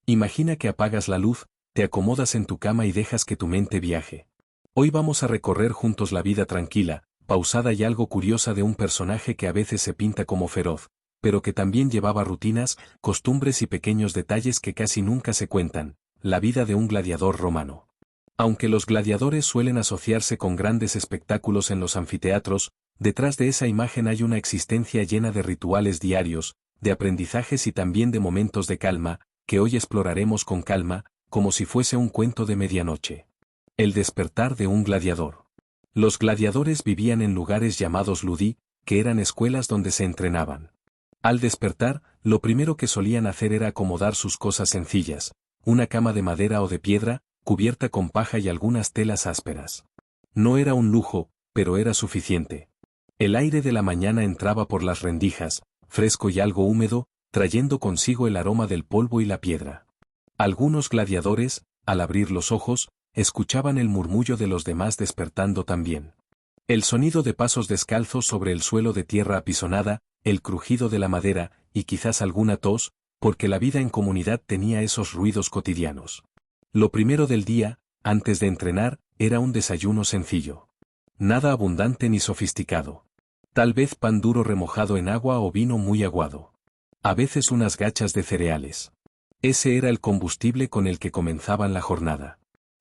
Imagina que apagas la luz, te acomodas en tu cama y dejas que tu mente viaje. Hoy vamos a recorrer juntos la vida tranquila, pausada y algo curiosa de un personaje que a veces se pinta como feroz, pero que también llevaba rutinas, costumbres y pequeños detalles que casi nunca se cuentan, la vida de un gladiador romano. Aunque los gladiadores suelen asociarse con grandes espectáculos en los anfiteatros, detrás de esa imagen hay una existencia llena de rituales diarios, de aprendizajes y también de momentos de calma, que hoy exploraremos con calma, como si fuese un cuento de medianoche. El despertar de un gladiador. Los gladiadores vivían en lugares llamados ludi, que eran escuelas donde se entrenaban. Al despertar, lo primero que solían hacer era acomodar sus cosas sencillas, una cama de madera o de piedra, cubierta con paja y algunas telas ásperas. No era un lujo, pero era suficiente. El aire de la mañana entraba por las rendijas, fresco y algo húmedo, trayendo consigo el aroma del polvo y la piedra. Algunos gladiadores, al abrir los ojos, escuchaban el murmullo de los demás despertando también. El sonido de pasos descalzos sobre el suelo de tierra apisonada, el crujido de la madera, y quizás alguna tos, porque la vida en comunidad tenía esos ruidos cotidianos. Lo primero del día, antes de entrenar, era un desayuno sencillo. Nada abundante ni sofisticado. Tal vez pan duro remojado en agua o vino muy aguado. A veces unas gachas de cereales. Ese era el combustible con el que comenzaban la jornada.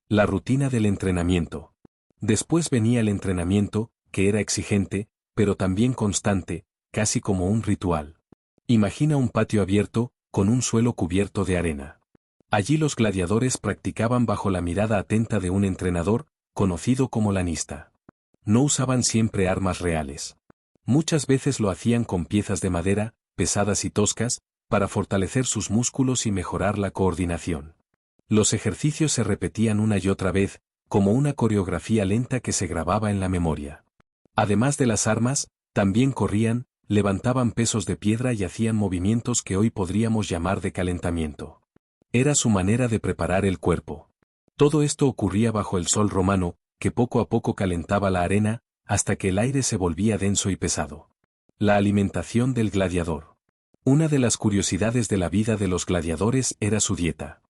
La rutina del entrenamiento. Después venía el entrenamiento, que era exigente, pero también constante, casi como un ritual. Imagina un patio abierto, con un suelo cubierto de arena. Allí los gladiadores practicaban bajo la mirada atenta de un entrenador, conocido como lanista. No usaban siempre armas reales. Muchas veces lo hacían con piezas de madera, pesadas y toscas, para fortalecer sus músculos y mejorar la coordinación. Los ejercicios se repetían una y otra vez, como una coreografía lenta que se grababa en la memoria. Además de las armas, también corrían, levantaban pesos de piedra y hacían movimientos que hoy podríamos llamar de calentamiento. Era su manera de preparar el cuerpo. Todo esto ocurría bajo el sol romano, que poco a poco calentaba la arena, hasta que el aire se volvía denso y pesado. La alimentación del gladiador. Una de las curiosidades de la vida de los gladiadores era su dieta.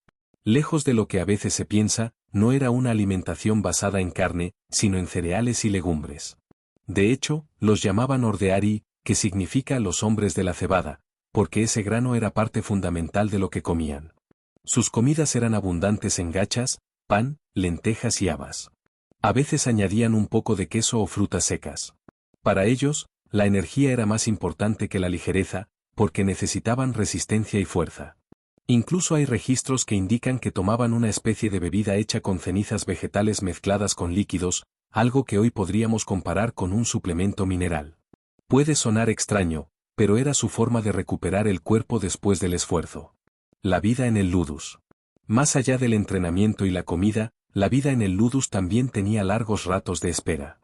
Lejos de lo que a veces se piensa, no era una alimentación basada en carne, sino en cereales y legumbres. De hecho, los llamaban ordeari, que significa los hombres de la cebada, porque ese grano era parte fundamental de lo que comían. Sus comidas eran abundantes en gachas, pan, lentejas y habas. A veces añadían un poco de queso o frutas secas. Para ellos, la energía era más importante que la ligereza, porque necesitaban resistencia y fuerza. Incluso hay registros que indican que tomaban una especie de bebida hecha con cenizas vegetales mezcladas con líquidos, algo que hoy podríamos comparar con un suplemento mineral. Puede sonar extraño, pero era su forma de recuperar el cuerpo después del esfuerzo. La vida en el ludus. Más allá del entrenamiento y la comida, la vida en el ludus también tenía largos ratos de espera.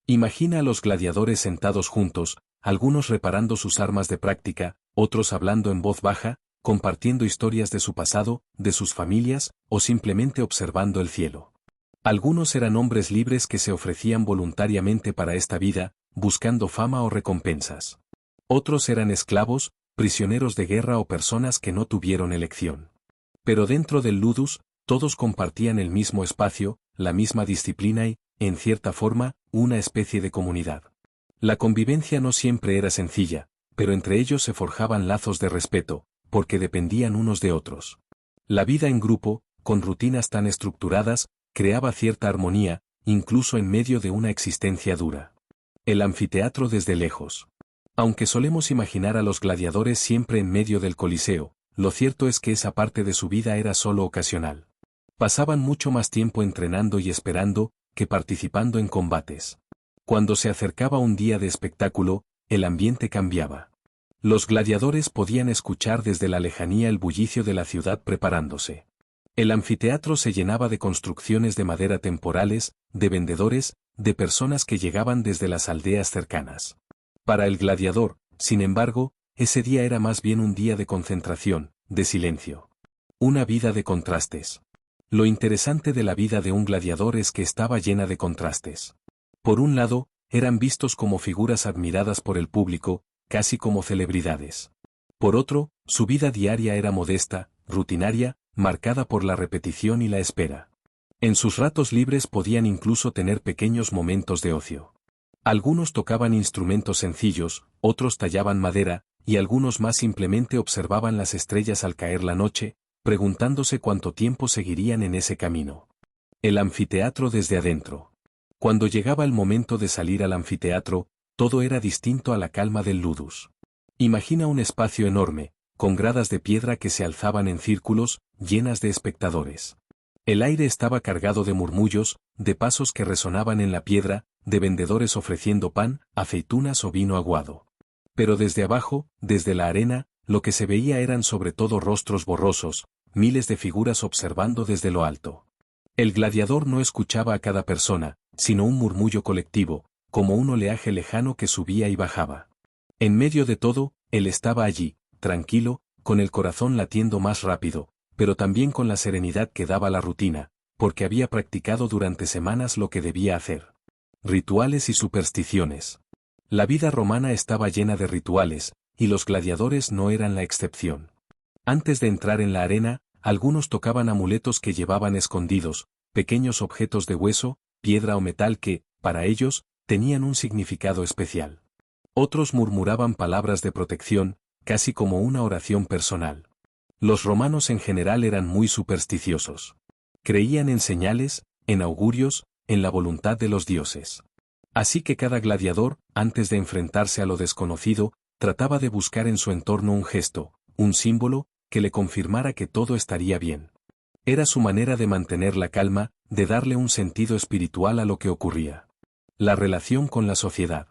Imagina a los gladiadores sentados juntos, algunos reparando sus armas de práctica, otros hablando en voz baja, compartiendo historias de su pasado, de sus familias, o simplemente observando el cielo. Algunos eran hombres libres que se ofrecían voluntariamente para esta vida, buscando fama o recompensas. Otros eran esclavos, prisioneros de guerra o personas que no tuvieron elección. Pero dentro del ludus, todos compartían el mismo espacio, la misma disciplina y, en cierta forma, una especie de comunidad. La convivencia no siempre era sencilla, pero entre ellos se forjaban lazos de respeto, porque dependían unos de otros. La vida en grupo, con rutinas tan estructuradas, creaba cierta armonía, incluso en medio de una existencia dura. El anfiteatro desde lejos. Aunque solemos imaginar a los gladiadores siempre en medio del Coliseo, lo cierto es que esa parte de su vida era solo ocasional. Pasaban mucho más tiempo entrenando y esperando, que participando en combates. Cuando se acercaba un día de espectáculo, el ambiente cambiaba. Los gladiadores podían escuchar desde la lejanía el bullicio de la ciudad preparándose. El anfiteatro se llenaba de construcciones de madera temporales, de vendedores, de personas que llegaban desde las aldeas cercanas. Para el gladiador, sin embargo, ese día era más bien un día de concentración, de silencio. Una vida de contrastes. Lo interesante de la vida de un gladiador es que estaba llena de contrastes. Por un lado, eran vistos como figuras admiradas por el público, casi como celebridades. Por otro, su vida diaria era modesta, rutinaria, marcada por la repetición y la espera. En sus ratos libres podían incluso tener pequeños momentos de ocio. Algunos tocaban instrumentos sencillos, otros tallaban madera, y algunos más simplemente observaban las estrellas al caer la noche, preguntándose cuánto tiempo seguirían en ese camino. El anfiteatro desde adentro. Cuando llegaba el momento de salir al anfiteatro, todo era distinto a la calma del ludus. Imagina un espacio enorme, con gradas de piedra que se alzaban en círculos, llenas de espectadores. El aire estaba cargado de murmullos, de pasos que resonaban en la piedra, de vendedores ofreciendo pan, aceitunas o vino aguado. Pero desde abajo, desde la arena, lo que se veía eran sobre todo rostros borrosos, miles de figuras observando desde lo alto. El gladiador no escuchaba a cada persona, sino un murmullo colectivo, como un oleaje lejano que subía y bajaba. En medio de todo, él estaba allí, tranquilo, con el corazón latiendo más rápido, pero también con la serenidad que daba la rutina, porque había practicado durante semanas lo que debía hacer. Rituales y supersticiones. La vida romana estaba llena de rituales, y los gladiadores no eran la excepción. Antes de entrar en la arena, algunos tocaban amuletos que llevaban escondidos, pequeños objetos de hueso, piedra o metal que, para ellos, tenían un significado especial. Otros murmuraban palabras de protección, casi como una oración personal. Los romanos en general eran muy supersticiosos. Creían en señales, en augurios, en la voluntad de los dioses. Así que cada gladiador, antes de enfrentarse a lo desconocido, trataba de buscar en su entorno un gesto, un símbolo, que le confirmara que todo estaría bien. Era su manera de mantener la calma, de darle un sentido espiritual a lo que ocurría. La relación con la sociedad.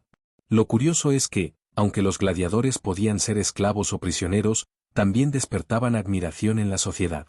Lo curioso es que, aunque los gladiadores podían ser esclavos o prisioneros, también despertaban admiración en la sociedad.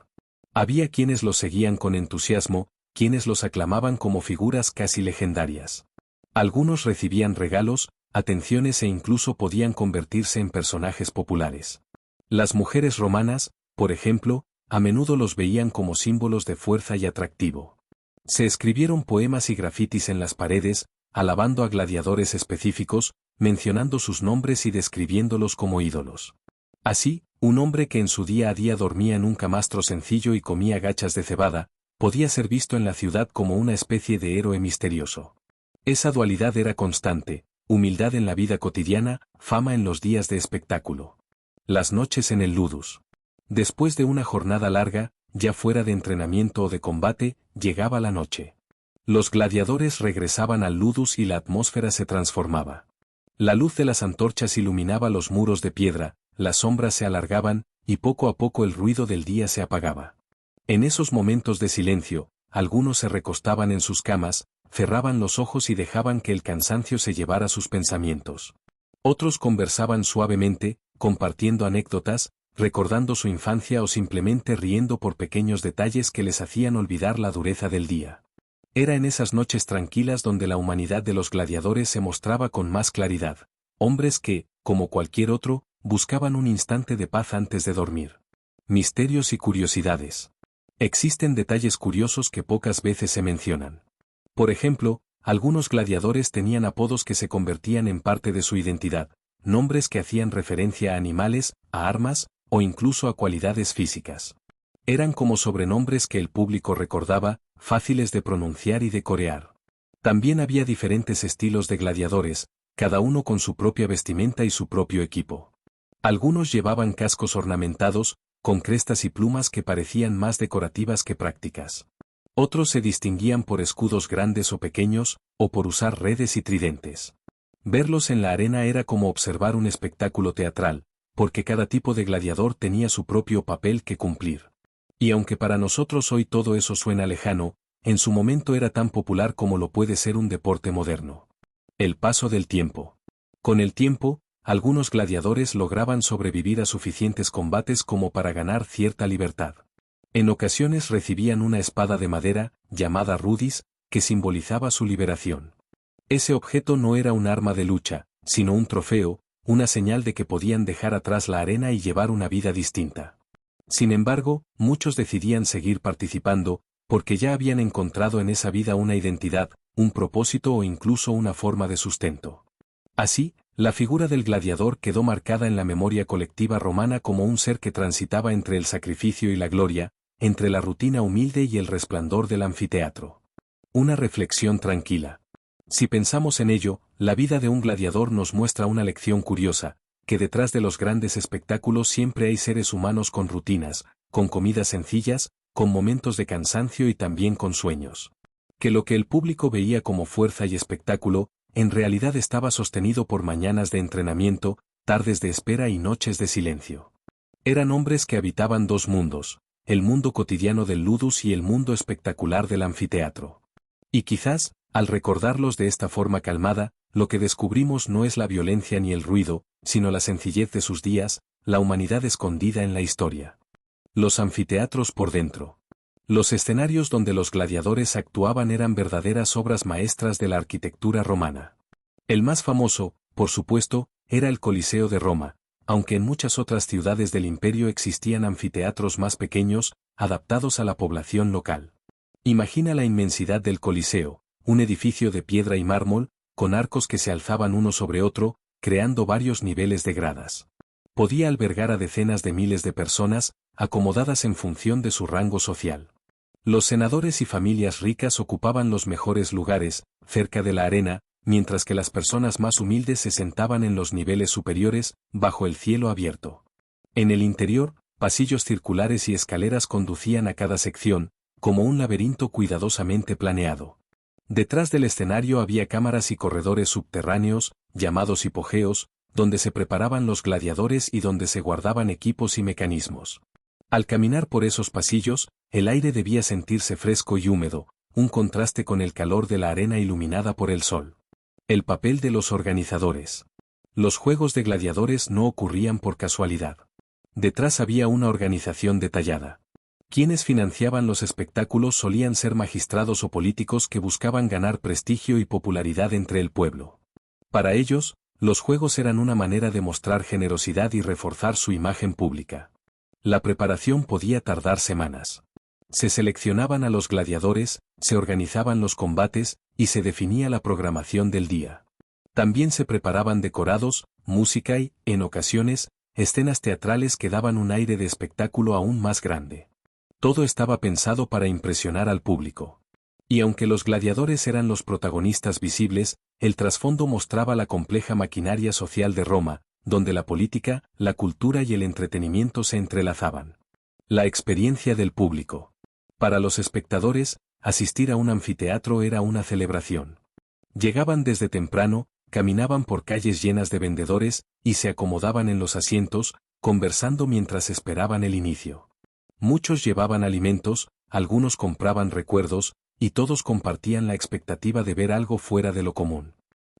Había quienes los seguían con entusiasmo, quienes los aclamaban como figuras casi legendarias. Algunos recibían regalos, atenciones e incluso podían convertirse en personajes populares. Las mujeres romanas, por ejemplo, a menudo los veían como símbolos de fuerza y atractivo. Se escribieron poemas y grafitis en las paredes, alabando a gladiadores específicos, mencionando sus nombres y describiéndolos como ídolos. Así, un hombre que en su día a día dormía en un camastro sencillo y comía gachas de cebada, podía ser visto en la ciudad como una especie de héroe misterioso. Esa dualidad era constante, humildad en la vida cotidiana, fama en los días de espectáculo. Las noches en el ludus. Después de una jornada larga, ya fuera de entrenamiento o de combate, llegaba la noche. Los gladiadores regresaban al ludus y la atmósfera se transformaba. La luz de las antorchas iluminaba los muros de piedra, las sombras se alargaban, y poco a poco el ruido del día se apagaba. En esos momentos de silencio, algunos se recostaban en sus camas, cerraban los ojos y dejaban que el cansancio se llevara sus pensamientos. Otros conversaban suavemente, compartiendo anécdotas, recordando su infancia o simplemente riendo por pequeños detalles que les hacían olvidar la dureza del día. Era en esas noches tranquilas donde la humanidad de los gladiadores se mostraba con más claridad, hombres que, como cualquier otro, buscaban un instante de paz antes de dormir. Misterios y curiosidades. Existen detalles curiosos que pocas veces se mencionan. Por ejemplo, algunos gladiadores tenían apodos que se convertían en parte de su identidad, nombres que hacían referencia a animales, a armas, o incluso a cualidades físicas. Eran como sobrenombres que el público recordaba, fáciles de pronunciar y de corear. También había diferentes estilos de gladiadores, cada uno con su propia vestimenta y su propio equipo. Algunos llevaban cascos ornamentados, con crestas y plumas que parecían más decorativas que prácticas. Otros se distinguían por escudos grandes o pequeños, o por usar redes y tridentes. Verlos en la arena era como observar un espectáculo teatral, porque cada tipo de gladiador tenía su propio papel que cumplir. Y aunque para nosotros hoy todo eso suena lejano, en su momento era tan popular como lo puede ser un deporte moderno. El paso del tiempo. Con el tiempo, algunos gladiadores lograban sobrevivir a suficientes combates como para ganar cierta libertad. En ocasiones recibían una espada de madera, llamada rudis, que simbolizaba su liberación. Ese objeto no era un arma de lucha, sino un trofeo, una señal de que podían dejar atrás la arena y llevar una vida distinta. Sin embargo, muchos decidían seguir participando, porque ya habían encontrado en esa vida una identidad, un propósito o incluso una forma de sustento. Así, la figura del gladiador quedó marcada en la memoria colectiva romana como un ser que transitaba entre el sacrificio y la gloria, entre la rutina humilde y el resplandor del anfiteatro. Una reflexión tranquila. Si pensamos en ello, la vida de un gladiador nos muestra una lección curiosa, que detrás de los grandes espectáculos siempre hay seres humanos con rutinas, con comidas sencillas, con momentos de cansancio y también con sueños. Que lo que el público veía como fuerza y espectáculo, en realidad estaba sostenido por mañanas de entrenamiento, tardes de espera y noches de silencio. Eran hombres que habitaban dos mundos, el mundo cotidiano del ludus y el mundo espectacular del anfiteatro. Y quizás, al recordarlos de esta forma calmada, lo que descubrimos no es la violencia ni el ruido, sino la sencillez de sus días, la humanidad escondida en la historia. Los anfiteatros por dentro. Los escenarios donde los gladiadores actuaban eran verdaderas obras maestras de la arquitectura romana. El más famoso, por supuesto, era el Coliseo de Roma, aunque en muchas otras ciudades del imperio existían anfiteatros más pequeños, adaptados a la población local. Imagina la inmensidad del Coliseo, un edificio de piedra y mármol, con arcos que se alzaban uno sobre otro, creando varios niveles de gradas. Podía albergar a decenas de miles de personas, acomodadas en función de su rango social. Los senadores y familias ricas ocupaban los mejores lugares, cerca de la arena, mientras que las personas más humildes se sentaban en los niveles superiores, bajo el cielo abierto. En el interior, pasillos circulares y escaleras conducían a cada sección, como un laberinto cuidadosamente planeado. Detrás del escenario había cámaras y corredores subterráneos, llamados hipogeos, donde se preparaban los gladiadores y donde se guardaban equipos y mecanismos. Al caminar por esos pasillos, el aire debía sentirse fresco y húmedo, un contraste con el calor de la arena iluminada por el sol. El papel de los organizadores. Los juegos de gladiadores no ocurrían por casualidad. Detrás había una organización detallada. Quienes financiaban los espectáculos solían ser magistrados o políticos que buscaban ganar prestigio y popularidad entre el pueblo. Para ellos, los juegos eran una manera de mostrar generosidad y reforzar su imagen pública. La preparación podía tardar semanas. Se seleccionaban a los gladiadores, se organizaban los combates, y se definía la programación del día. También se preparaban decorados, música y, en ocasiones, escenas teatrales que daban un aire de espectáculo aún más grande. Todo estaba pensado para impresionar al público. Y aunque los gladiadores eran los protagonistas visibles, el trasfondo mostraba la compleja maquinaria social de Roma, donde la política, la cultura y el entretenimiento se entrelazaban. La experiencia del público. Para los espectadores, asistir a un anfiteatro era una celebración. Llegaban desde temprano, caminaban por calles llenas de vendedores, y se acomodaban en los asientos, conversando mientras esperaban el inicio. Muchos llevaban alimentos, algunos compraban recuerdos, y todos compartían la expectativa de ver algo fuera de lo común.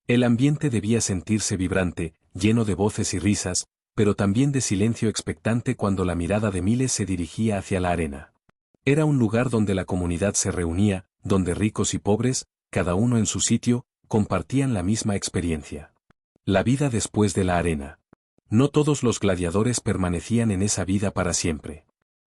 El ambiente debía sentirse vibrante, lleno de voces y risas, pero también de silencio expectante cuando la mirada de miles se dirigía hacia la arena. Era un lugar donde la comunidad se reunía, donde ricos y pobres, cada uno en su sitio, compartían la misma experiencia. La vida después de la arena. No todos los gladiadores permanecían en esa vida para siempre.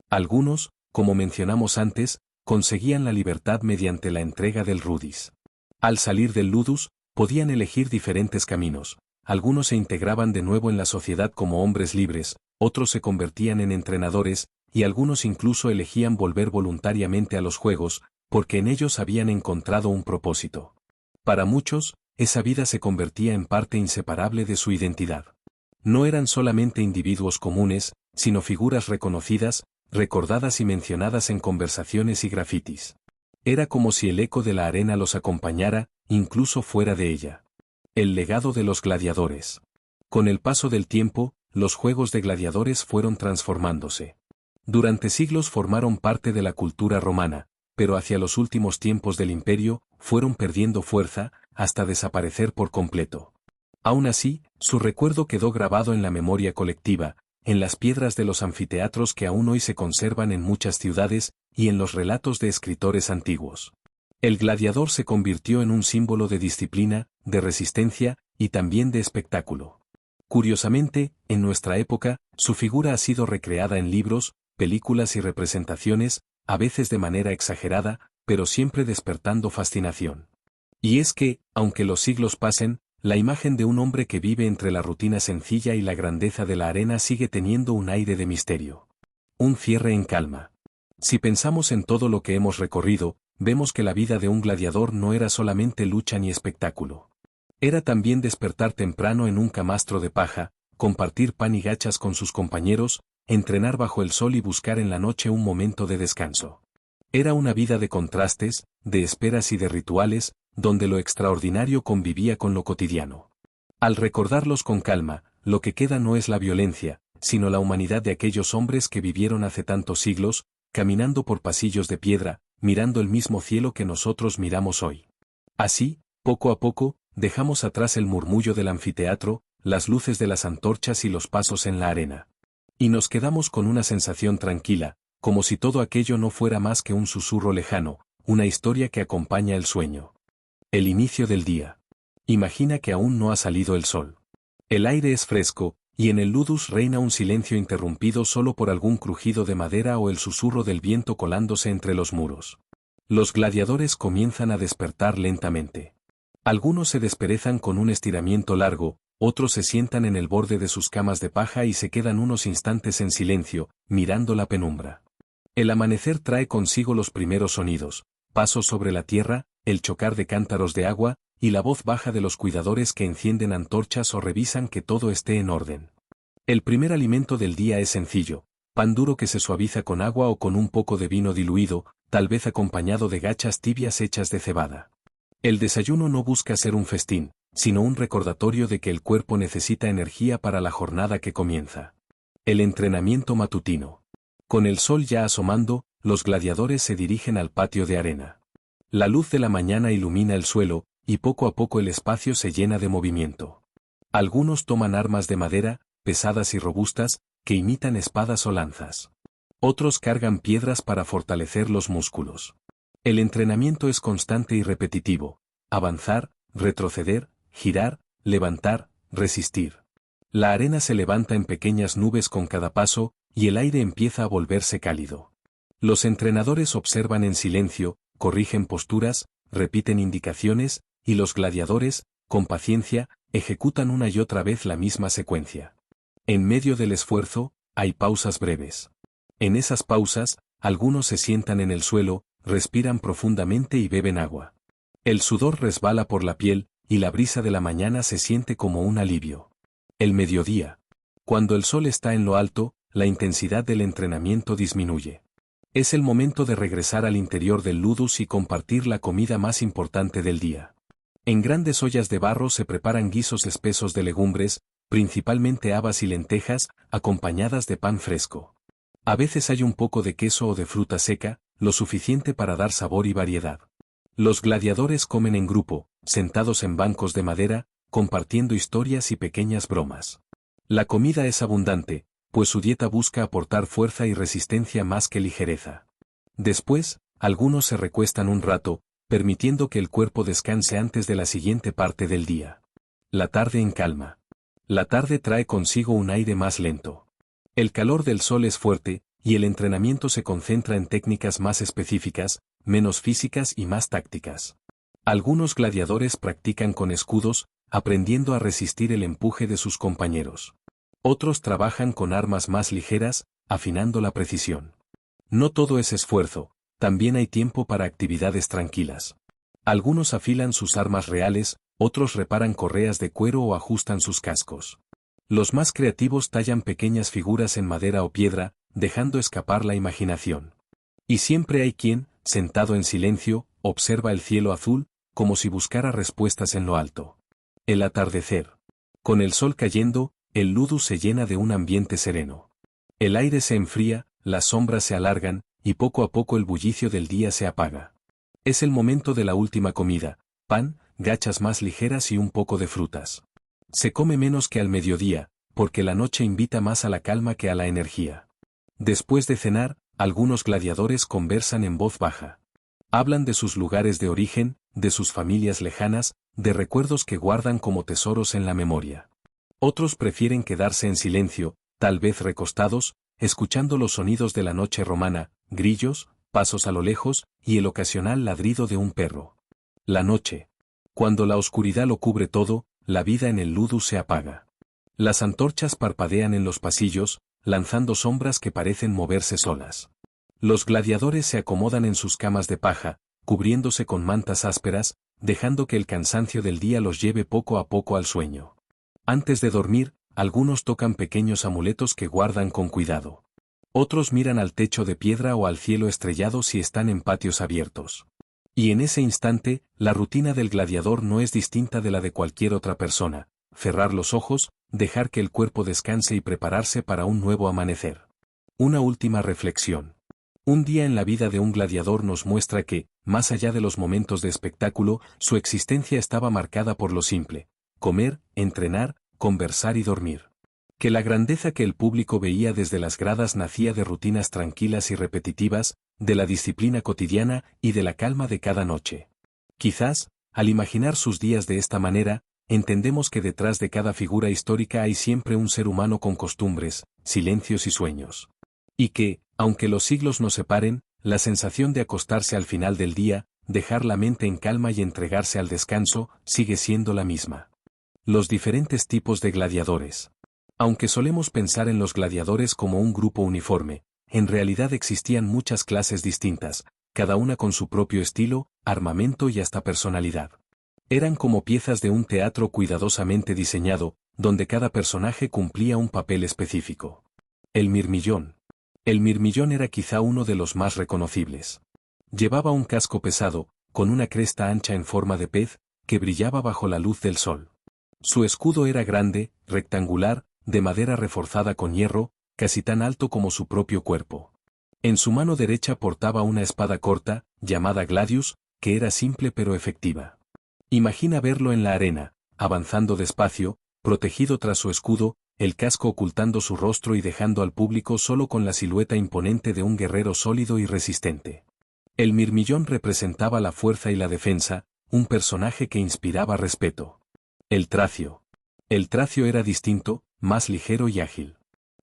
Algunos, como mencionamos antes, conseguían la libertad mediante la entrega del rudis. Al salir del ludus, podían elegir diferentes caminos. Algunos se integraban de nuevo en la sociedad como hombres libres, otros se convertían en entrenadores, y algunos incluso elegían volver voluntariamente a los juegos, porque en ellos habían encontrado un propósito. Para muchos, esa vida se convertía en parte inseparable de su identidad. No eran solamente individuos comunes, sino figuras reconocidas, recordadas y mencionadas en conversaciones y grafitis. Era como si el eco de la arena los acompañara, incluso fuera de ella. El legado de los gladiadores. Con el paso del tiempo, los juegos de gladiadores fueron transformándose. Durante siglos formaron parte de la cultura romana, pero hacia los últimos tiempos del imperio, fueron perdiendo fuerza, hasta desaparecer por completo. Aún así, su recuerdo quedó grabado en la memoria colectiva, en las piedras de los anfiteatros que aún hoy se conservan en muchas ciudades, y en los relatos de escritores antiguos. El gladiador se convirtió en un símbolo de disciplina, de resistencia, y también de espectáculo. Curiosamente, en nuestra época, su figura ha sido recreada en libros, películas y representaciones, a veces de manera exagerada, pero siempre despertando fascinación. Y es que, aunque los siglos pasen, la imagen de un hombre que vive entre la rutina sencilla y la grandeza de la arena sigue teniendo un aire de misterio. Un cierre en calma. Si pensamos en todo lo que hemos recorrido, vemos que la vida de un gladiador no era solamente lucha ni espectáculo. Era también despertar temprano en un camastro de paja, compartir pan y gachas con sus compañeros, entrenar bajo el sol y buscar en la noche un momento de descanso. Era una vida de contrastes, de esperas y de rituales, donde lo extraordinario convivía con lo cotidiano. Al recordarlos con calma, lo que queda no es la violencia, sino la humanidad de aquellos hombres que vivieron hace tantos siglos, caminando por pasillos de piedra, mirando el mismo cielo que nosotros miramos hoy. Así, poco a poco, dejamos atrás el murmullo del anfiteatro, las luces de las antorchas y los pasos en la arena. Y nos quedamos con una sensación tranquila, como si todo aquello no fuera más que un susurro lejano, una historia que acompaña el sueño. El inicio del día. Imagina que aún no ha salido el sol. El aire es fresco, y en el ludus reina un silencio interrumpido solo por algún crujido de madera o el susurro del viento colándose entre los muros. Los gladiadores comienzan a despertar lentamente. Algunos se desperezan con un estiramiento largo, otros se sientan en el borde de sus camas de paja y se quedan unos instantes en silencio, mirando la penumbra. El amanecer trae consigo los primeros sonidos, pasos sobre la tierra, el chocar de cántaros de agua, y la voz baja de los cuidadores que encienden antorchas o revisan que todo esté en orden. El primer alimento del día es sencillo, pan duro que se suaviza con agua o con un poco de vino diluido, tal vez acompañado de gachas tibias hechas de cebada. El desayuno no busca ser un festín, sino un recordatorio de que el cuerpo necesita energía para la jornada que comienza. El entrenamiento matutino. Con el sol ya asomando, los gladiadores se dirigen al patio de arena. La luz de la mañana ilumina el suelo, y poco a poco el espacio se llena de movimiento. Algunos toman armas de madera, pesadas y robustas, que imitan espadas o lanzas. Otros cargan piedras para fortalecer los músculos. El entrenamiento es constante y repetitivo. Avanzar, retroceder, girar, levantar, resistir. La arena se levanta en pequeñas nubes con cada paso, y el aire empieza a volverse cálido. Los entrenadores observan en silencio, corrigen posturas, repiten indicaciones, y los gladiadores, con paciencia, ejecutan una y otra vez la misma secuencia. En medio del esfuerzo, hay pausas breves. En esas pausas, algunos se sientan en el suelo, respiran profundamente y beben agua. El sudor resbala por la piel, y la brisa de la mañana se siente como un alivio. El mediodía. Cuando el sol está en lo alto, la intensidad del entrenamiento disminuye. Es el momento de regresar al interior del ludus y compartir la comida más importante del día. En grandes ollas de barro se preparan guisos espesos de legumbres, principalmente habas y lentejas, acompañadas de pan fresco. A veces hay un poco de queso o de fruta seca, lo suficiente para dar sabor y variedad. Los gladiadores comen en grupo, sentados en bancos de madera, compartiendo historias y pequeñas bromas. La comida es abundante, pues su dieta busca aportar fuerza y resistencia más que ligereza. Después, algunos se recuestan un rato, permitiendo que el cuerpo descanse antes de la siguiente parte del día. La tarde en calma. La tarde trae consigo un aire más lento. El calor del sol es fuerte, y el entrenamiento se concentra en técnicas más específicas, menos físicas y más tácticas. Algunos gladiadores practican con escudos, aprendiendo a resistir el empuje de sus compañeros. Otros trabajan con armas más ligeras, afinando la precisión. No todo es esfuerzo, también hay tiempo para actividades tranquilas. Algunos afilan sus armas reales, otros reparan correas de cuero o ajustan sus cascos. Los más creativos tallan pequeñas figuras en madera o piedra, dejando escapar la imaginación. Y siempre hay quien, sentado en silencio, observa el cielo azul, como si buscara respuestas en lo alto. El atardecer. Con el sol cayendo, el ludus se llena de un ambiente sereno. El aire se enfría, las sombras se alargan, y poco a poco el bullicio del día se apaga. Es el momento de la última comida, pan, gachas más ligeras y un poco de frutas. Se come menos que al mediodía, porque la noche invita más a la calma que a la energía. Después de cenar, algunos gladiadores conversan en voz baja. Hablan de sus lugares de origen, de sus familias lejanas, de recuerdos que guardan como tesoros en la memoria. Otros prefieren quedarse en silencio, tal vez recostados, escuchando los sonidos de la noche romana, grillos, pasos a lo lejos, y el ocasional ladrido de un perro. La noche. Cuando la oscuridad lo cubre todo, la vida en el ludus se apaga. Las antorchas parpadean en los pasillos, lanzando sombras que parecen moverse solas. Los gladiadores se acomodan en sus camas de paja, cubriéndose con mantas ásperas, dejando que el cansancio del día los lleve poco a poco al sueño. Antes de dormir, algunos tocan pequeños amuletos que guardan con cuidado. Otros miran al techo de piedra o al cielo estrellado si están en patios abiertos. Y en ese instante, la rutina del gladiador no es distinta de la de cualquier otra persona: cerrar los ojos, dejar que el cuerpo descanse y prepararse para un nuevo amanecer. Una última reflexión. Un día en la vida de un gladiador nos muestra que, más allá de los momentos de espectáculo, su existencia estaba marcada por lo simple: comer, entrenar, conversar y dormir. Que la grandeza que el público veía desde las gradas nacía de rutinas tranquilas y repetitivas, de la disciplina cotidiana y de la calma de cada noche. Quizás, al imaginar sus días de esta manera, entendemos que detrás de cada figura histórica hay siempre un ser humano con costumbres, silencios y sueños. Y que, aunque los siglos nos separen, la sensación de acostarse al final del día, dejar la mente en calma y entregarse al descanso, sigue siendo la misma. Los diferentes tipos de gladiadores. Aunque solemos pensar en los gladiadores como un grupo uniforme, en realidad existían muchas clases distintas, cada una con su propio estilo, armamento y hasta personalidad. Eran como piezas de un teatro cuidadosamente diseñado, donde cada personaje cumplía un papel específico. El mirmillón. El mirmillón era quizá uno de los más reconocibles. Llevaba un casco pesado, con una cresta ancha en forma de pez, que brillaba bajo la luz del sol. Su escudo era grande, rectangular, de madera reforzada con hierro, casi tan alto como su propio cuerpo. En su mano derecha portaba una espada corta, llamada gladius, que era simple pero efectiva. Imagina verlo en la arena, avanzando despacio, protegido tras su escudo, el casco ocultando su rostro y dejando al público solo con la silueta imponente de un guerrero sólido y resistente. El mirmillón representaba la fuerza y la defensa, un personaje que inspiraba respeto. El tracio. El tracio era distinto, más ligero y ágil.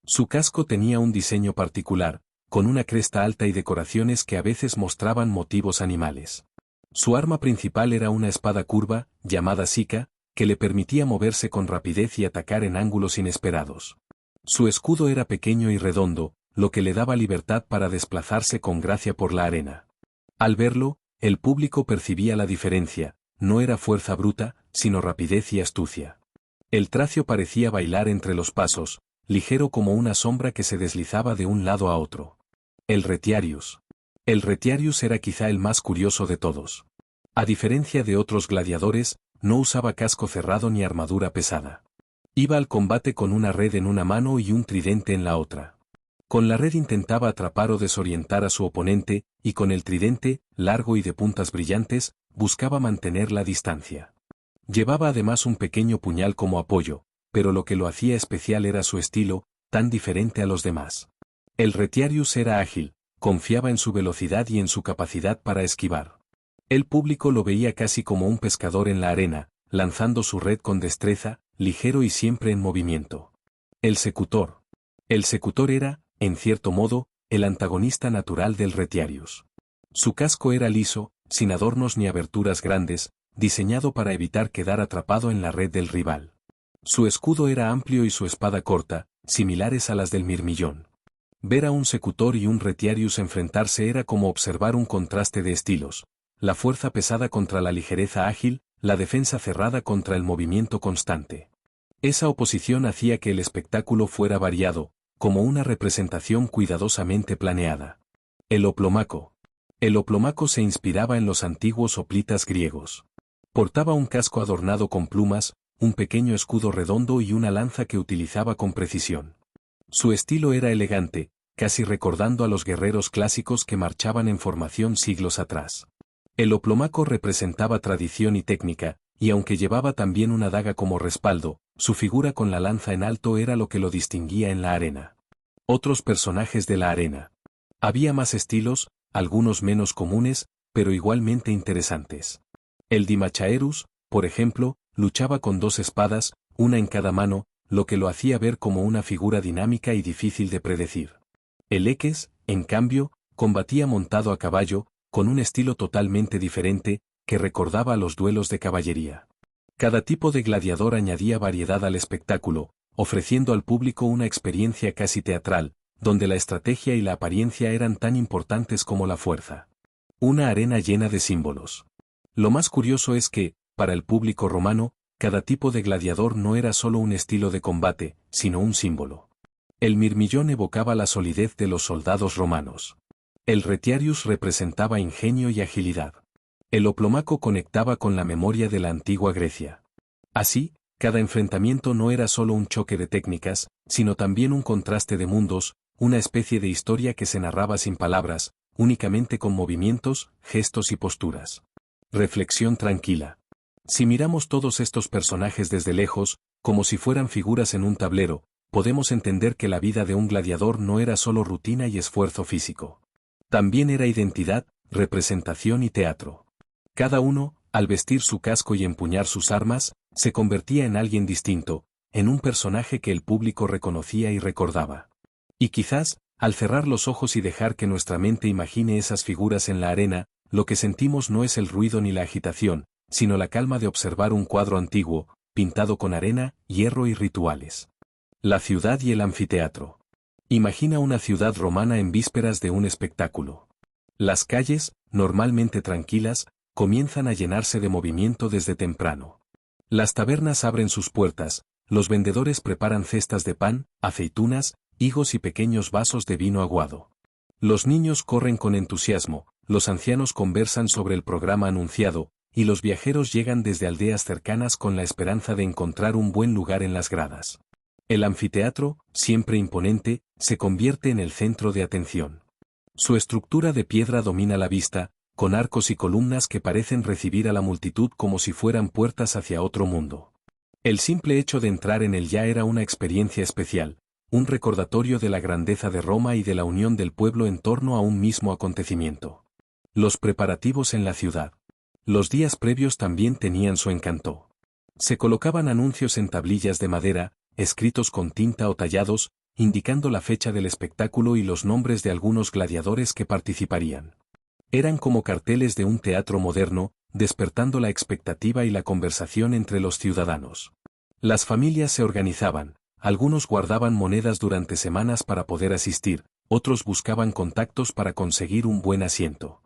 Su casco tenía un diseño particular, con una cresta alta y decoraciones que a veces mostraban motivos animales. Su arma principal era una espada curva, llamada sica, que le permitía moverse con rapidez y atacar en ángulos inesperados. Su escudo era pequeño y redondo, lo que le daba libertad para desplazarse con gracia por la arena. Al verlo, el público percibía la diferencia: no era fuerza bruta, sino rapidez y astucia. El tracio parecía bailar entre los pasos, ligero como una sombra que se deslizaba de un lado a otro. El retiarius. El retiarius era quizá el más curioso de todos. A diferencia de otros gladiadores, no usaba casco cerrado ni armadura pesada. Iba al combate con una red en una mano y un tridente en la otra. Con la red intentaba atrapar o desorientar a su oponente, y con el tridente, largo y de puntas brillantes, buscaba mantener la distancia. Llevaba además un pequeño puñal como apoyo, pero lo que lo hacía especial era su estilo, tan diferente a los demás. El retiarius era ágil, confiaba en su velocidad y en su capacidad para esquivar. El público lo veía casi como un pescador en la arena, lanzando su red con destreza, ligero y siempre en movimiento. El secutor. El secutor era, en cierto modo, el antagonista natural del retiarius. Su casco era liso, sin adornos ni aberturas grandes, diseñado para evitar quedar atrapado en la red del rival. Su escudo era amplio y su espada corta, similares a las del mirmillón. Ver a un secutor y un retiarius enfrentarse era como observar un contraste de estilos: la fuerza pesada contra la ligereza ágil, la defensa cerrada contra el movimiento constante. Esa oposición hacía que el espectáculo fuera variado, como una representación cuidadosamente planeada. El oplomaco. El oplomaco se inspiraba en los antiguos hoplitas griegos. Portaba un casco adornado con plumas, un pequeño escudo redondo y una lanza que utilizaba con precisión. Su estilo era elegante, casi recordando a los guerreros clásicos que marchaban en formación siglos atrás. El oplomaco representaba tradición y técnica, y aunque llevaba también una daga como respaldo, su figura con la lanza en alto era lo que lo distinguía en la arena. Otros personajes de la arena. Había más estilos, algunos menos comunes, pero igualmente interesantes. El Dimachaerus, por ejemplo, luchaba con dos espadas, una en cada mano, lo que lo hacía ver como una figura dinámica y difícil de predecir. El Eques, en cambio, combatía montado a caballo, con un estilo totalmente diferente, que recordaba a los duelos de caballería. Cada tipo de gladiador añadía variedad al espectáculo, ofreciendo al público una experiencia casi teatral, donde la estrategia y la apariencia eran tan importantes como la fuerza. Una arena llena de símbolos. Lo más curioso es que, para el público romano, cada tipo de gladiador no era solo un estilo de combate, sino un símbolo. El mirmillón evocaba la solidez de los soldados romanos. El retiarius representaba ingenio y agilidad. El oplomaco conectaba con la memoria de la antigua Grecia. Así, cada enfrentamiento no era solo un choque de técnicas, sino también un contraste de mundos, una especie de historia que se narraba sin palabras, únicamente con movimientos, gestos y posturas. Reflexión tranquila. Si miramos todos estos personajes desde lejos, como si fueran figuras en un tablero, podemos entender que la vida de un gladiador no era solo rutina y esfuerzo físico. También era identidad, representación y teatro. Cada uno, al vestir su casco y empuñar sus armas, se convertía en alguien distinto, en un personaje que el público reconocía y recordaba. Y quizás, al cerrar los ojos y dejar que nuestra mente imagine esas figuras en la arena, lo que sentimos no es el ruido ni la agitación, sino la calma de observar un cuadro antiguo, pintado con arena, hierro y rituales. La ciudad y el anfiteatro. Imagina una ciudad romana en vísperas de un espectáculo. Las calles, normalmente tranquilas, comienzan a llenarse de movimiento desde temprano. Las tabernas abren sus puertas, los vendedores preparan cestas de pan, aceitunas, higos y pequeños vasos de vino aguado. Los niños corren con entusiasmo, los ancianos conversan sobre el programa anunciado, y los viajeros llegan desde aldeas cercanas con la esperanza de encontrar un buen lugar en las gradas. El anfiteatro, siempre imponente, se convierte en el centro de atención. Su estructura de piedra domina la vista, con arcos y columnas que parecen recibir a la multitud como si fueran puertas hacia otro mundo. El simple hecho de entrar en él ya era una experiencia especial, un recordatorio de la grandeza de Roma y de la unión del pueblo en torno a un mismo acontecimiento. Los preparativos en la ciudad. Los días previos también tenían su encanto. Se colocaban anuncios en tablillas de madera, escritos con tinta o tallados, indicando la fecha del espectáculo y los nombres de algunos gladiadores que participarían. Eran como carteles de un teatro moderno, despertando la expectativa y la conversación entre los ciudadanos. Las familias se organizaban, algunos guardaban monedas durante semanas para poder asistir, otros buscaban contactos para conseguir un buen asiento.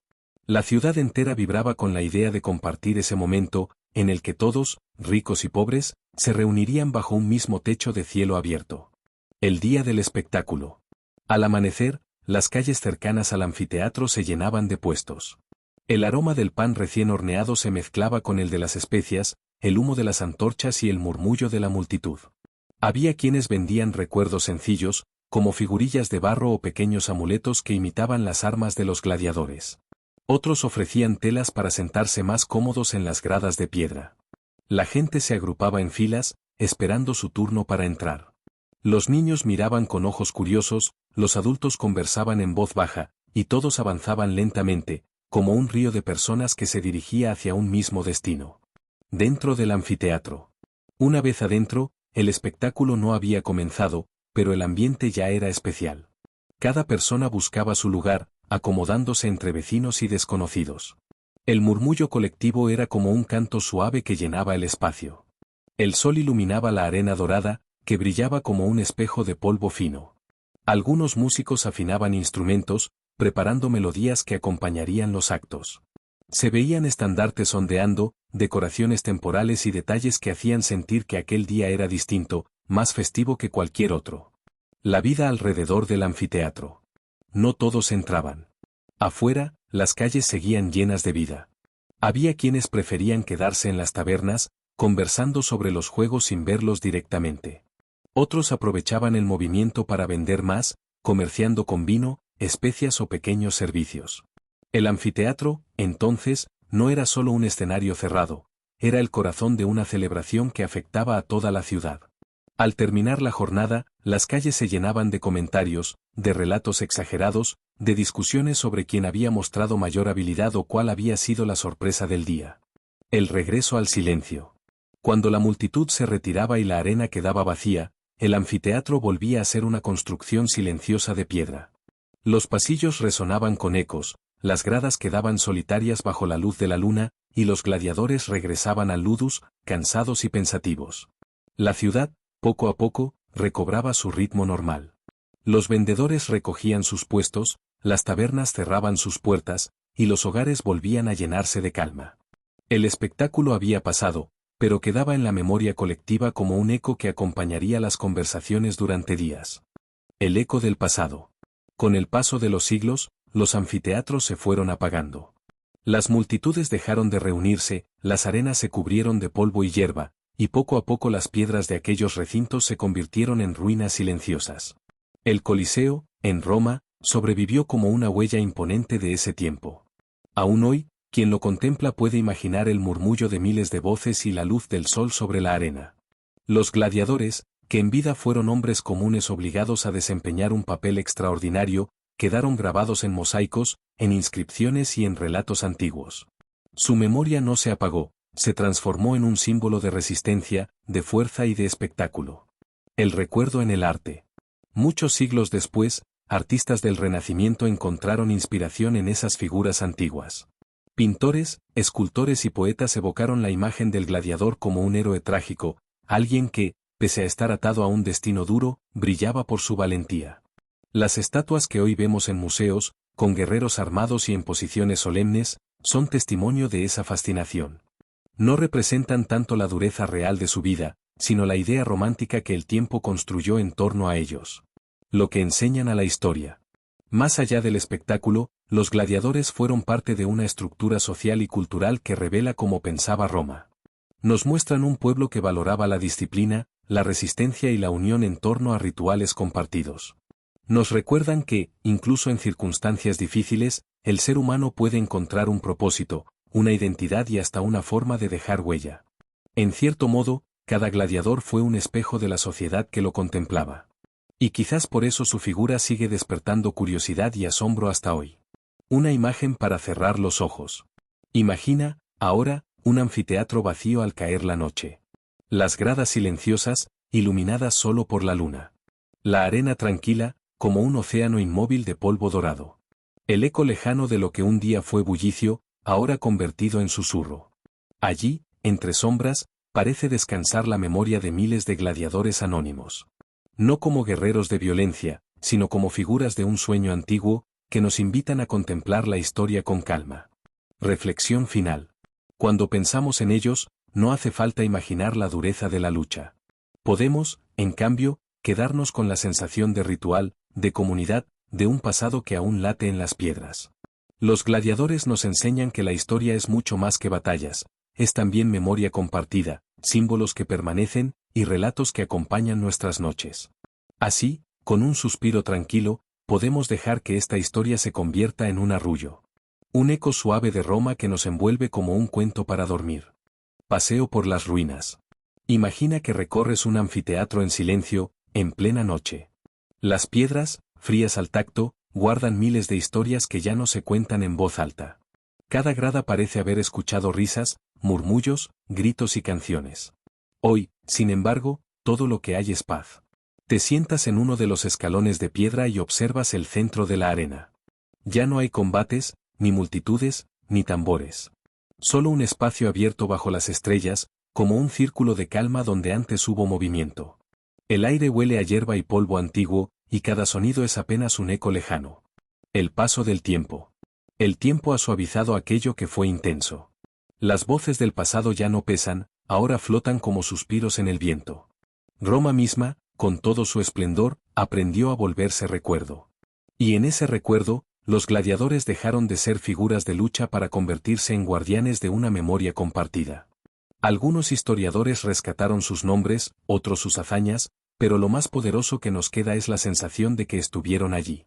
La ciudad entera vibraba con la idea de compartir ese momento, en el que todos, ricos y pobres, se reunirían bajo un mismo techo de cielo abierto. El día del espectáculo. Al amanecer, las calles cercanas al anfiteatro se llenaban de puestos. El aroma del pan recién horneado se mezclaba con el de las especias, el humo de las antorchas y el murmullo de la multitud. Había quienes vendían recuerdos sencillos, como figurillas de barro o pequeños amuletos que imitaban las armas de los gladiadores. Otros ofrecían telas para sentarse más cómodos en las gradas de piedra. La gente se agrupaba en filas, esperando su turno para entrar. Los niños miraban con ojos curiosos, los adultos conversaban en voz baja, y todos avanzaban lentamente, como un río de personas que se dirigía hacia un mismo destino. Dentro del anfiteatro. Una vez adentro, el espectáculo no había comenzado, pero el ambiente ya era especial. Cada persona buscaba su lugar, acomodándose entre vecinos y desconocidos. El murmullo colectivo era como un canto suave que llenaba el espacio. El sol iluminaba la arena dorada, que brillaba como un espejo de polvo fino. Algunos músicos afinaban instrumentos, preparando melodías que acompañarían los actos. Se veían estandartes ondeando, decoraciones temporales y detalles que hacían sentir que aquel día era distinto, más festivo que cualquier otro. La vida alrededor del anfiteatro. No todos entraban. Afuera, las calles seguían llenas de vida. Había quienes preferían quedarse en las tabernas, conversando sobre los juegos sin verlos directamente. Otros aprovechaban el movimiento para vender más, comerciando con vino, especias o pequeños servicios. El anfiteatro, entonces, no era solo un escenario cerrado, era el corazón de una celebración que afectaba a toda la ciudad. Al terminar la jornada, las calles se llenaban de comentarios, de relatos exagerados, de discusiones sobre quién había mostrado mayor habilidad o cuál había sido la sorpresa del día. El regreso al silencio. Cuando la multitud se retiraba y la arena quedaba vacía, el anfiteatro volvía a ser una construcción silenciosa de piedra. Los pasillos resonaban con ecos, las gradas quedaban solitarias bajo la luz de la luna, y los gladiadores regresaban al ludus, cansados y pensativos. La ciudad, poco a poco, recobraba su ritmo normal. Los vendedores recogían sus puestos, las tabernas cerraban sus puertas, y los hogares volvían a llenarse de calma. El espectáculo había pasado, pero quedaba en la memoria colectiva como un eco que acompañaría las conversaciones durante días. El eco del pasado. Con el paso de los siglos, los anfiteatros se fueron apagando. Las multitudes dejaron de reunirse, las arenas se cubrieron de polvo y hierba, y poco a poco las piedras de aquellos recintos se convirtieron en ruinas silenciosas. El Coliseo, en Roma, sobrevivió como una huella imponente de ese tiempo. Aún hoy, quien lo contempla puede imaginar el murmullo de miles de voces y la luz del sol sobre la arena. Los gladiadores, que en vida fueron hombres comunes obligados a desempeñar un papel extraordinario, quedaron grabados en mosaicos, en inscripciones y en relatos antiguos. Su memoria no se apagó, se transformó en un símbolo de resistencia, de fuerza y de espectáculo. El recuerdo en el arte. Muchos siglos después, artistas del Renacimiento encontraron inspiración en esas figuras antiguas. Pintores, escultores y poetas evocaron la imagen del gladiador como un héroe trágico, alguien que, pese a estar atado a un destino duro, brillaba por su valentía. Las estatuas que hoy vemos en museos, con guerreros armados y en posiciones solemnes, son testimonio de esa fascinación. No representan tanto la dureza real de su vida, sino la idea romántica que el tiempo construyó en torno a ellos. Lo que enseñan a la historia. Más allá del espectáculo, los gladiadores fueron parte de una estructura social y cultural que revela cómo pensaba Roma. Nos muestran un pueblo que valoraba la disciplina, la resistencia y la unión en torno a rituales compartidos. Nos recuerdan que, incluso en circunstancias difíciles, el ser humano puede encontrar un propósito, una identidad y hasta una forma de dejar huella. En cierto modo, cada gladiador fue un espejo de la sociedad que lo contemplaba. Y quizás por eso su figura sigue despertando curiosidad y asombro hasta hoy. Una imagen para cerrar los ojos. Imagina, ahora, un anfiteatro vacío al caer la noche. Las gradas silenciosas, iluminadas solo por la luna. La arena tranquila, como un océano inmóvil de polvo dorado. El eco lejano de lo que un día fue bullicio, ahora convertido en susurro. Allí, entre sombras, parece descansar la memoria de miles de gladiadores anónimos. No como guerreros de violencia, sino como figuras de un sueño antiguo, que nos invitan a contemplar la historia con calma. Reflexión final. Cuando pensamos en ellos, no hace falta imaginar la dureza de la lucha. Podemos, en cambio, quedarnos con la sensación de ritual, de comunidad, de un pasado que aún late en las piedras. Los gladiadores nos enseñan que la historia es mucho más que batallas, es también memoria compartida, símbolos que permanecen, y relatos que acompañan nuestras noches. Así, con un suspiro tranquilo, podemos dejar que esta historia se convierta en un arrullo. Un eco suave de Roma que nos envuelve como un cuento para dormir. Paseo por las ruinas. Imagina que recorres un anfiteatro en silencio, en plena noche. Las piedras, frías al tacto, guardan miles de historias que ya no se cuentan en voz alta. Cada grada parece haber escuchado risas, murmullos, gritos y canciones. Hoy, sin embargo, todo lo que hay es paz. Te sientas en uno de los escalones de piedra y observas el centro de la arena. Ya no hay combates, ni multitudes, ni tambores. Solo un espacio abierto bajo las estrellas, como un círculo de calma donde antes hubo movimiento. El aire huele a hierba y polvo antiguo, y cada sonido es apenas un eco lejano. El paso del tiempo. El tiempo ha suavizado aquello que fue intenso. Las voces del pasado ya no pesan, ahora flotan como suspiros en el viento. Roma misma, con todo su esplendor, aprendió a volverse recuerdo. Y en ese recuerdo, los gladiadores dejaron de ser figuras de lucha para convertirse en guardianes de una memoria compartida. Algunos historiadores rescataron sus nombres, otros sus hazañas, pero lo más poderoso que nos queda es la sensación de que estuvieron allí.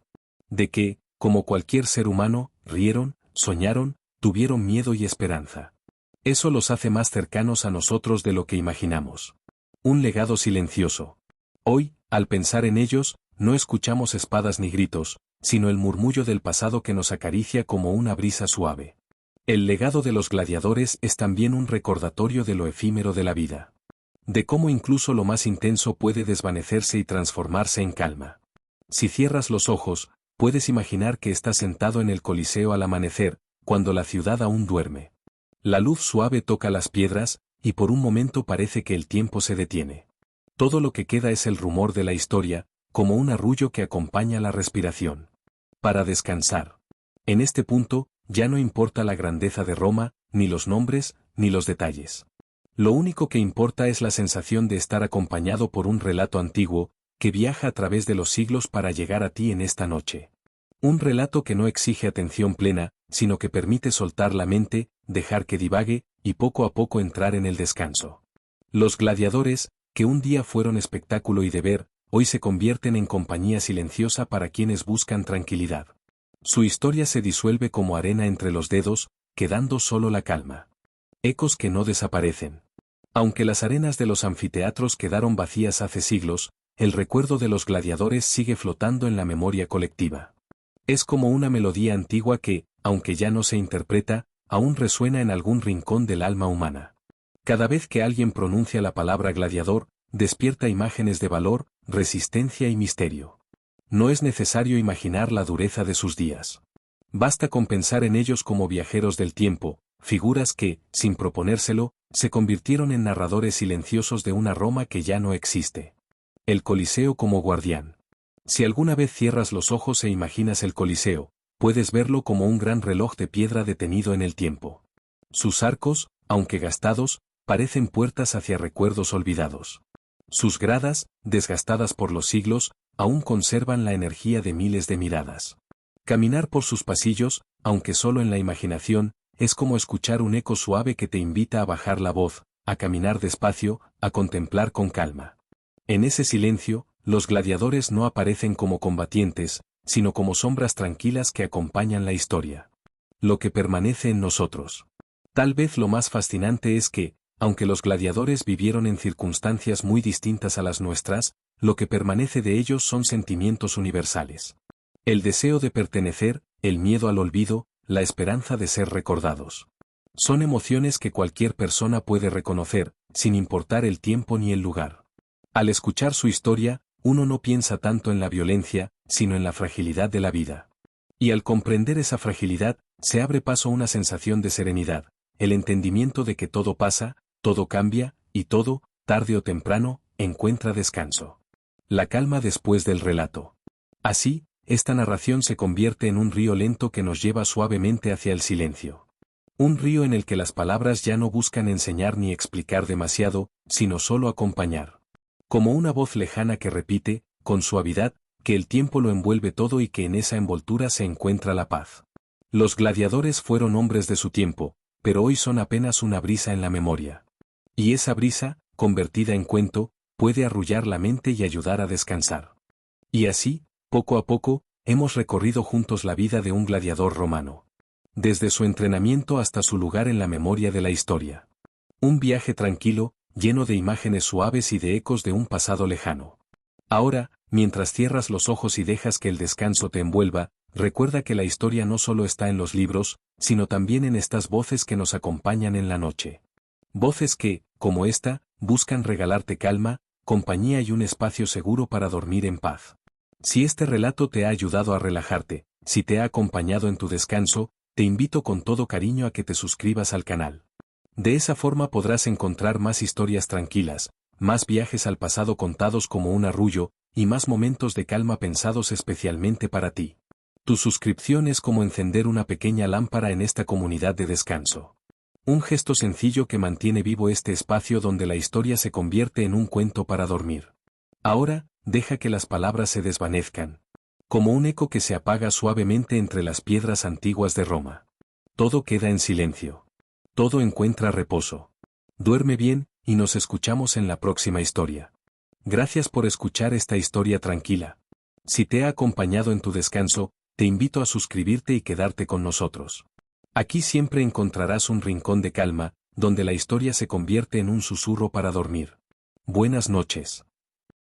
De que, como cualquier ser humano, rieron, soñaron, tuvieron miedo y esperanza. Eso los hace más cercanos a nosotros de lo que imaginamos. Un legado silencioso. Hoy, al pensar en ellos, no escuchamos espadas ni gritos, sino el murmullo del pasado que nos acaricia como una brisa suave. El legado de los gladiadores es también un recordatorio de lo efímero de la vida. De cómo incluso lo más intenso puede desvanecerse y transformarse en calma. Si cierras los ojos, puedes imaginar que estás sentado en el Coliseo al amanecer, cuando la ciudad aún duerme. La luz suave toca las piedras, y por un momento parece que el tiempo se detiene. Todo lo que queda es el rumor de la historia, como un arrullo que acompaña la respiración. Para descansar. En este punto, ya no importa la grandeza de Roma, ni los nombres, ni los detalles. Lo único que importa es la sensación de estar acompañado por un relato antiguo, que viaja a través de los siglos para llegar a ti en esta noche. Un relato que no exige atención plena, sino que permite soltar la mente, dejar que divague, y poco a poco entrar en el descanso. Los gladiadores, que un día fueron espectáculo y deber, hoy se convierten en compañía silenciosa para quienes buscan tranquilidad. Su historia se disuelve como arena entre los dedos, quedando solo la calma. Ecos que no desaparecen. Aunque las arenas de los anfiteatros quedaron vacías hace siglos, el recuerdo de los gladiadores sigue flotando en la memoria colectiva. Es como una melodía antigua que, aunque ya no se interpreta, aún resuena en algún rincón del alma humana. Cada vez que alguien pronuncia la palabra gladiador, despierta imágenes de valor, resistencia y misterio. No es necesario imaginar la dureza de sus días. Basta con pensar en ellos como viajeros del tiempo, figuras que, sin proponérselo, se convirtieron en narradores silenciosos de una Roma que ya no existe. El Coliseo como guardián. Si alguna vez cierras los ojos e imaginas el Coliseo, puedes verlo como un gran reloj de piedra detenido en el tiempo. Sus arcos, aunque gastados, parecen puertas hacia recuerdos olvidados. Sus gradas, desgastadas por los siglos, aún conservan la energía de miles de miradas. Caminar por sus pasillos, aunque solo en la imaginación, es como escuchar un eco suave que te invita a bajar la voz, a caminar despacio, a contemplar con calma. En ese silencio, los gladiadores no aparecen como combatientes, sino como sombras tranquilas que acompañan la historia. Lo que permanece en nosotros. Tal vez lo más fascinante es que, aunque los gladiadores vivieron en circunstancias muy distintas a las nuestras, lo que permanece de ellos son sentimientos universales. El deseo de pertenecer, el miedo al olvido, la esperanza de ser recordados. Son emociones que cualquier persona puede reconocer, sin importar el tiempo ni el lugar. Al escuchar su historia, uno no piensa tanto en la violencia, sino en la fragilidad de la vida. Y al comprender esa fragilidad, se abre paso una sensación de serenidad, el entendimiento de que todo pasa, todo cambia, y todo, tarde o temprano, encuentra descanso. La calma después del relato. Así, esta narración se convierte en un río lento que nos lleva suavemente hacia el silencio. Un río en el que las palabras ya no buscan enseñar ni explicar demasiado, sino solo acompañar. Como una voz lejana que repite, con suavidad, que el tiempo lo envuelve todo y que en esa envoltura se encuentra la paz. Los gladiadores fueron hombres de su tiempo, pero hoy son apenas una brisa en la memoria. Y esa brisa, convertida en cuento, puede arrullar la mente y ayudar a descansar. Y así, poco a poco, hemos recorrido juntos la vida de un gladiador romano. Desde su entrenamiento hasta su lugar en la memoria de la historia. Un viaje tranquilo, lleno de imágenes suaves y de ecos de un pasado lejano. Ahora, mientras cierras los ojos y dejas que el descanso te envuelva, recuerda que la historia no solo está en los libros, sino también en estas voces que nos acompañan en la noche. Voces que, como esta, buscan regalarte calma, compañía y un espacio seguro para dormir en paz. Si este relato te ha ayudado a relajarte, si te ha acompañado en tu descanso, te invito con todo cariño a que te suscribas al canal. De esa forma podrás encontrar más historias tranquilas, más viajes al pasado contados como un arrullo, y más momentos de calma pensados especialmente para ti. Tu suscripción es como encender una pequeña lámpara en esta comunidad de descanso. Un gesto sencillo que mantiene vivo este espacio donde la historia se convierte en un cuento para dormir. Ahora, deja que las palabras se desvanezcan. Como un eco que se apaga suavemente entre las piedras antiguas de Roma. Todo queda en silencio. Todo encuentra reposo. Duerme bien, y nos escuchamos en la próxima historia. Gracias por escuchar esta historia tranquila. Si te ha acompañado en tu descanso, te invito a suscribirte y quedarte con nosotros. Aquí siempre encontrarás un rincón de calma, donde la historia se convierte en un susurro para dormir. Buenas noches.